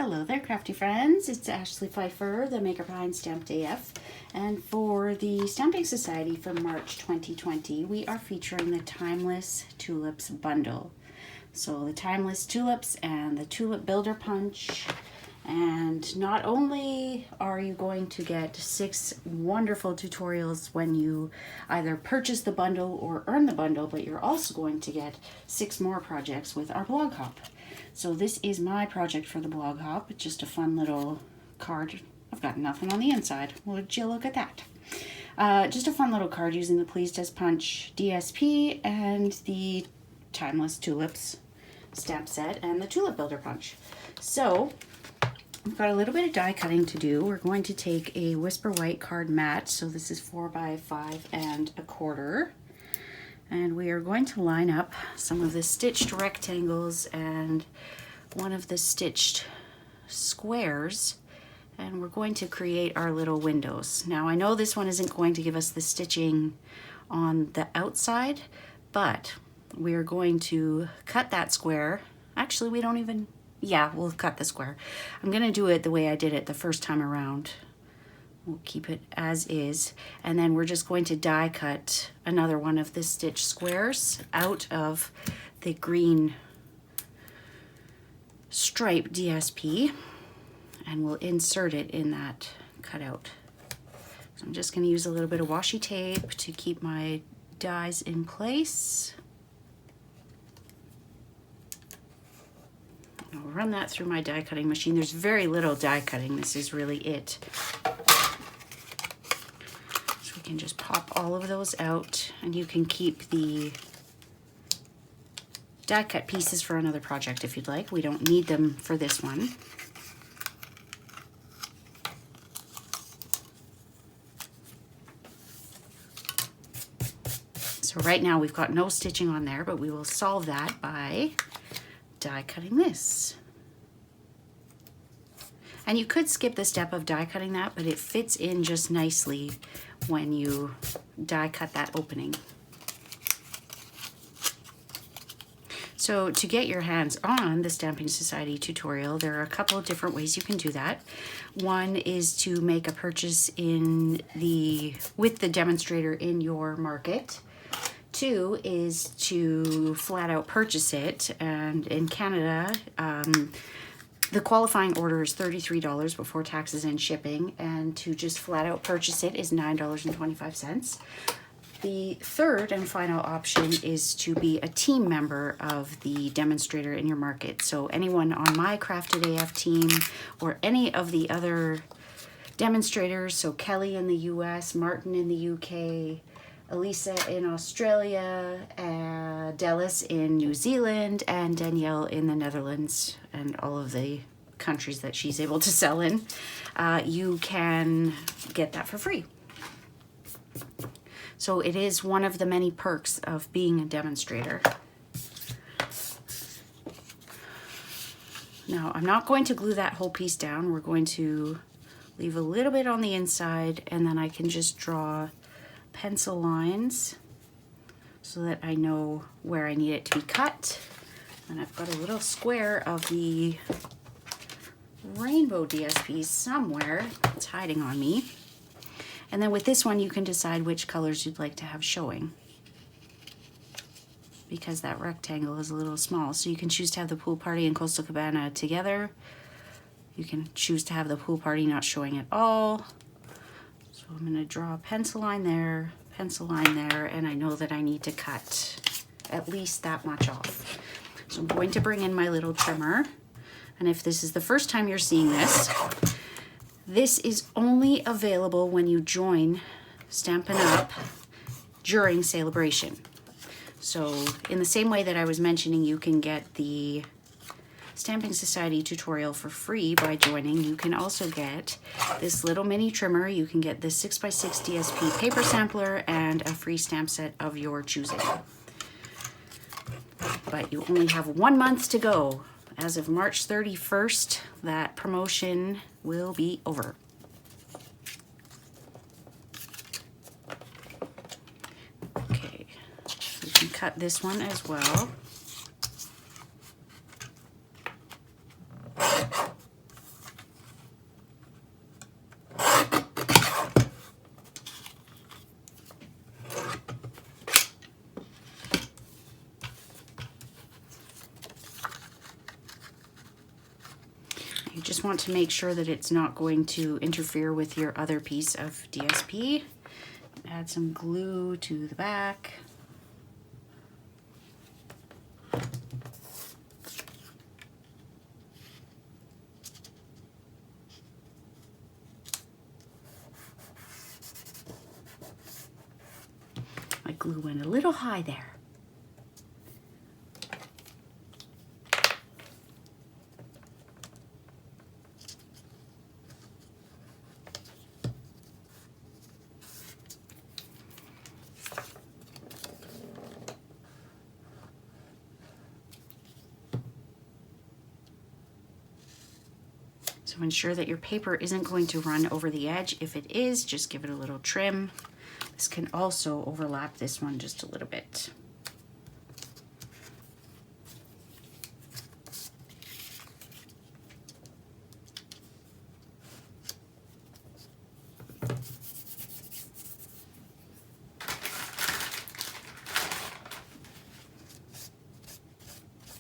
Hello there, crafty friends. It's Ashley Pfeiffer, the maker behind Stamped AF. And for the Stamping Society for March 2020, we are featuring the Timeless Tulips bundle. So the Timeless Tulips and the Tulip Builder Punch. And not only are you going to get 6 wonderful tutorials when you either purchase the bundle or earn the bundle, but you're also going to get 6 more projects with our blog hop. So this is my project for the blog hop. It's just a fun little card. I've got nothing on the inside. Would you look at that? Just a fun little card using the Pleased as Punch DSP and the Timeless Tulips stamp set and the Tulip Builder Punch. So we've got a little bit of die cutting to do. We're going to take a Whisper White card mat. So this is 4 by 5 1/4. And we are going to line up some of the stitched rectangles and one of the stitched squares. And we're going to create our little windows. Now I know this one isn't going to give us the stitching on the outside, but we're going to cut that square. Actually, we don't even, yeah, we'll cut the square. I'm gonna do it the way I did it the first time around. We'll keep it as is, and then we're just going to die cut another one of the stitch squares out of the green stripe DSP, and we'll insert it in that cutout. So I'm just going to use a little bit of washi tape to keep my dies in place. I'll run that through my die cutting machine. There's very little die cutting. This is really it. Can just pop all of those out, and you can keep the die cut pieces for another project if you'd like. We don't need them for this one. So right now we've got no stitching on there, but we will solve that by die cutting this. And you could skip the step of die cutting that, but it fits in just nicely when you die cut that opening. So to get your hands on the Stamping Society tutorial, there are a couple of different ways you can do that. One is to make a purchase with the demonstrator in your market. 2 is to flat out purchase it, and in Canada, the qualifying order is $33 before taxes and shipping, and to just flat out purchase it is $9.25. The third and final option is to be a team member of the demonstrator in your market. So anyone on my Crafted AF team or any of the other demonstrators, so Kelly in the US, Martin in the UK, Elisa in Australia, Dallas in New Zealand, and Danielle in the Netherlands, and all of the countries that she's able to sell in, you can get that for free. So it is one of the many perks of being a demonstrator. Now, I'm not going to glue that whole piece down. We're going to leave a little bit on the inside, and then I can just draw pencil lines so that I know where I need it to be cut. And I've got a little square of the rainbow DSP somewhere. It's hiding on me. And then with this one, you can decide which colors you'd like to have showing, because that rectangle is a little small. So you can choose to have the pool party and Coastal Cabana together. You can choose to have the pool party not showing at all. So I'm going to draw a pencil line there, and I know that I need to cut at least that much off. So I'm going to bring in my little trimmer, and if this is the first time you're seeing this, this is only available when you join Stampin' Up! During Celebration. So in the same way that I was mentioning you can get the Stamping Society tutorial for free by joining, you can also get this little mini trimmer. You can get this 6x6 DSP paper sampler and a free stamp set of your choosing. But you only have 1 month to go. As of March 31st, that promotion will be over. Okay, we can cut this one as well. just want to make sure that it's not going to interfere with your other piece of DSP. Add some glue to the back. My glue went a little high there. So ensure that your paper isn't going to run over the edge. If it is, just give it a little trim. This can also overlap this one just a little bit.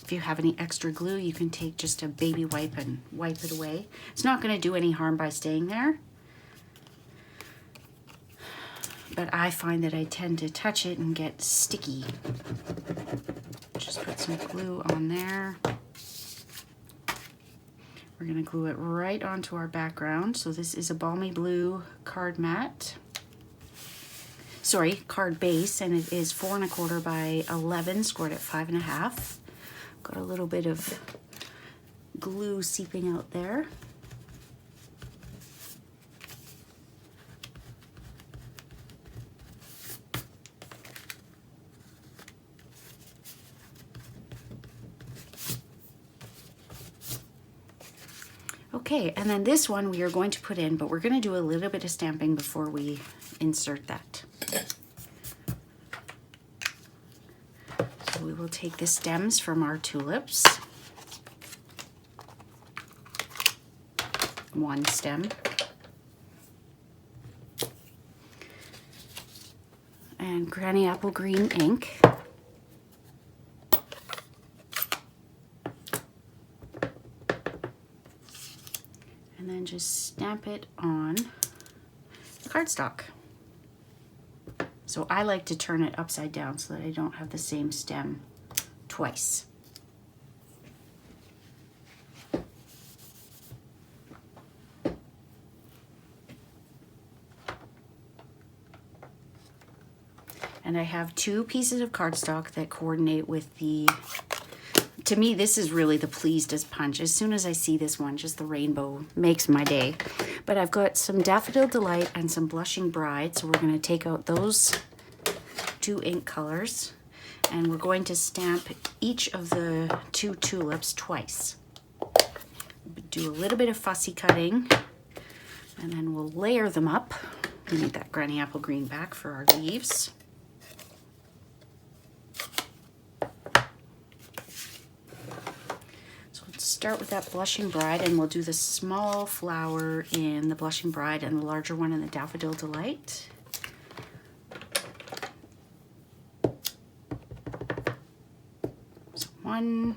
If you have any extra glue, you can take just a baby wipe and wipe it away. It's not going to do any harm by staying there. But I find that I tend to touch it and get sticky. Just put some glue on there. We're going to glue it right onto our background. So this is a balmy blue card mat. Sorry, card base, and it is 4 1/4 by 11, scored at 5 1/2. Got a little bit of glue seeping out there. Okay, and then this one we are going to put in, but we're going to do a little bit of stamping before we insert that. So we will take the stems from our tulips. One stem. And Granny Apple Green ink. And then just stamp it on the cardstock. So I like to turn it upside down so that I don't have the same stem twice. And I have 2 pieces of cardstock that coordinate with the, to me this is really the pleased as punch. As soon as I see this one, just the rainbow makes my day. But I've got some Daffodil Delight and some Blushing Bride, so we're going to take out those 2 ink colors and we're going to stamp each of the 2 tulips twice. Do a little bit of fussy cutting and then we'll layer them up. We need that Granny Apple Green back for our leaves. Start with that Blushing Bride and we'll do the small flower in the Blushing Bride and the larger one in the Daffodil Delight. So 1,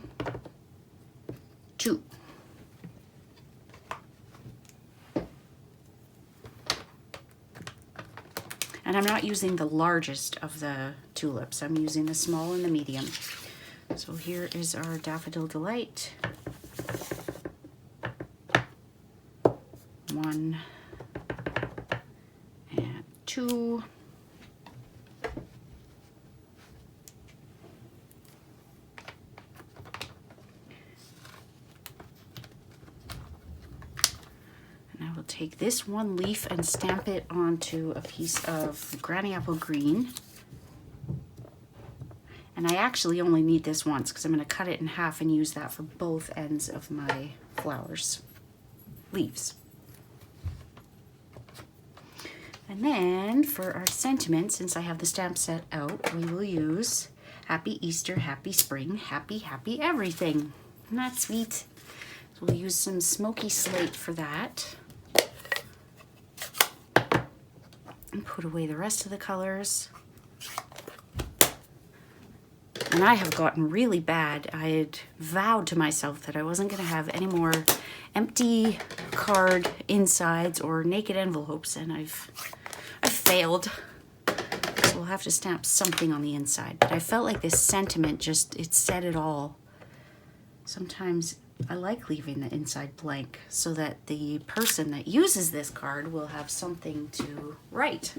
2. And I'm not using the largest of the tulips. I'm using the small and the medium. So here is our Daffodil Delight. 1 and 2. And I will take this one leaf and stamp it onto a piece of Granny Apple Green. And I actually only need this once because I'm going to cut it in half and use that for both ends of my flowers, leaves. And then for our sentiment, since I have the stamp set out, we will use Happy Easter, Happy Spring, Happy, Happy Everything. Isn't that sweet? So we'll use some smoky slate for that. And put away the rest of the colors. And I have gotten really bad. I had vowed to myself that I wasn't going to have any more empty card insides or naked envelopes, and I've failed. So we'll have to stamp something on the inside. But I felt like this sentiment it said it all. Sometimes I like leaving the inside blank so that the person that uses this card will have something to write.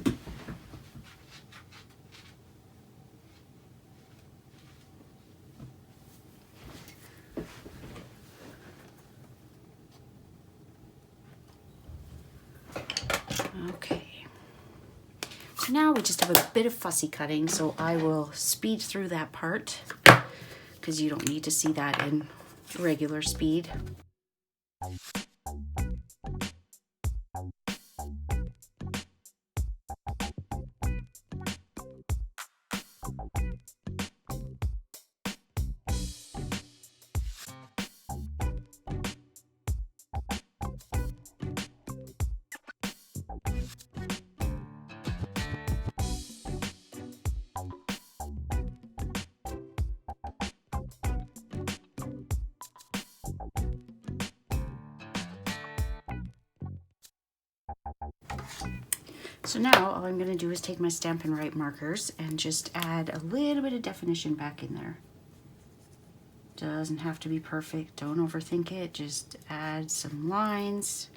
Okay. So now we just have a bit of fussy cutting, so I will speed through that part because you don't need to see that in regular speed. So now all I'm going to do is take my Stampin' Write markers and just add a little bit of definition back in there. Doesn't have to be perfect, don't overthink it, just add some lines.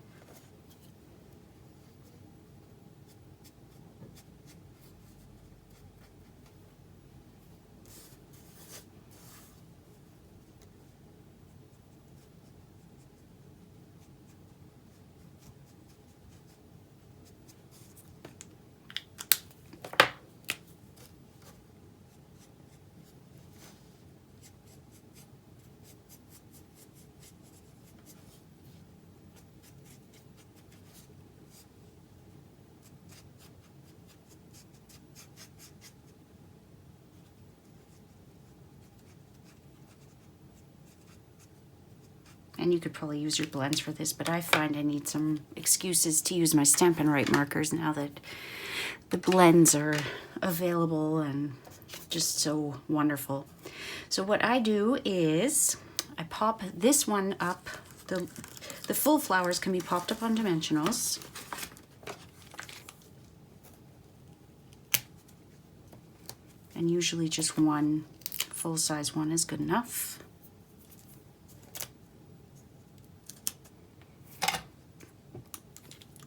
And you could probably use your blends for this, but I find I need some excuses to use my Stampin' Write markers now that the blends are available and just so wonderful. So what I do is I pop this one up. The full flowers can be popped up on dimensionals. And usually just one full-size one is good enough.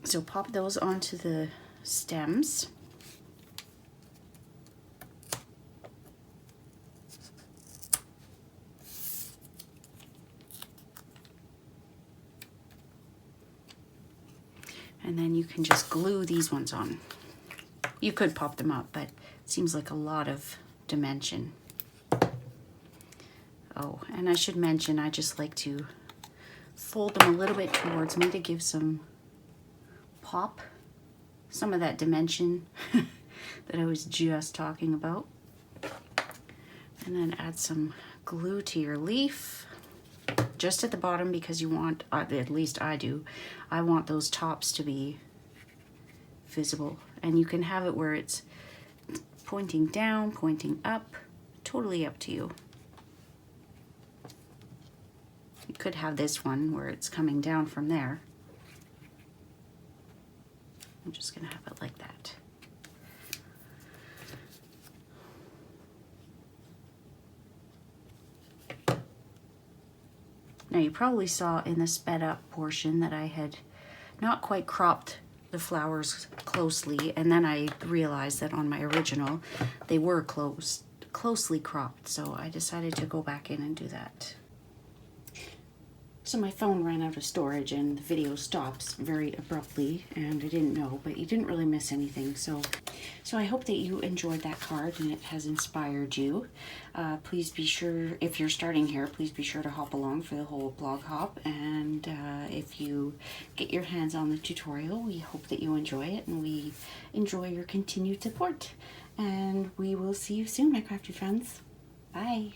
So pop those onto the stems. And then you can just glue these ones on. You could pop them up, but it seems like a lot of dimension. Oh, and I should mention, I just like to fold them a little bit towards me to give some pop, some of that dimension that I was just talking about. And then add some glue to your leaf, just at the bottom, because you want, at least I do, I want those tops to be visible. And you can have it where it's pointing down, pointing up, totally up to you. You could have this one where it's coming down from there. I'm just going to have it like that. Now you probably saw in the sped up portion that I had not quite cropped the flowers closely, and then I realized that on my original they were closely cropped, so I decided to go back in and do that. So my phone ran out of storage and the video stops very abruptly, and I didn't know, but you didn't really miss anything. So I hope that you enjoyed that card and it has inspired you. Please be sure, if you're starting here, please be sure to hop along for the whole blog hop. And if you get your hands on the tutorial, we hope that you enjoy it and we enjoy your continued support. And we will see you soon, my crafty friends. Bye.